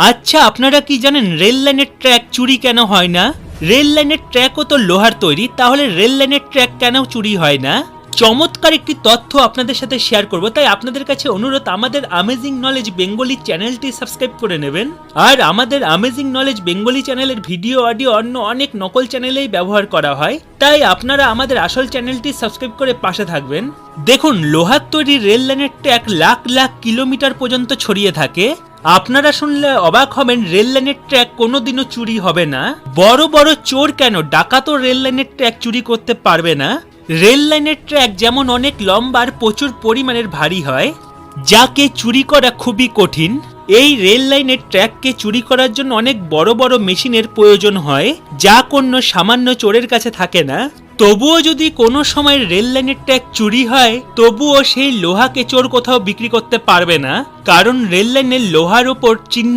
আচ্ছা, আপনারা কি জানেন রেল লাইনের ট্র্যাক চুরি কেন হয় না? রেল লাইনের ট্র্যাকও তো লোহার তৈরি, তাহলে রেল লাইনের ট্র্যাক কেন চুরি হয় না? চমৎকার একটি তথ্য আপনাদের সাথে শেয়ার করব, তাই আপনাদের কাছে অনুরোধ, আমাদের অ্যামেজিং নলেজ বেঙ্গলি চ্যানেলটি সাবস্ক্রাইব করে নেবেন। আর আমাদের অ্যামেজিং নলেজ বেঙ্গলি চ্যানেলের ভিডিও অডিও অন্য অনেক নকল চ্যানেলেই ব্যবহার করা হয়, তাই আপনারা আমাদের আসল চ্যানেলটি সাবস্ক্রাইব করে পাশে থাকবেন। দেখুন, লোহার তৈরি রেল লাইনের ট্র্যাক লাখ লাখ কিলোমিটার পর্যন্ত ছড়িয়ে থাকে। আপনারা শুনলে অবাক হবেন, রেল লাইনের ট্র্যাক কোনোদিনও চুরি হবে না। বড় বড় চোর কেন, ডাকাতও রেল লাইনের ট্র্যাক চুরি করতে পারবে না। রেল লাইনের ট্র্যাক যেমন অনেক লম্বা আর প্রচুর পরিমাণের ভারী হয়, যাকে চুরি করা খুবই কঠিন। এই রেল লাইনের ট্র্যাককে চুরি করার জন্য অনেক বড় বড় মেশিনের প্রয়োজন হয়, যা কোনো সামান্য চোরের কাছে থাকে না। তবুও যদি কোনো সময় রেল লাইনের ট্র্যাক চুরি হয়, তবুও সেই লোহাকে চোর কোথাও বিক্রি করতে পারবে না, কারণ রেল লাইনের লোহার ওপর চিহ্ন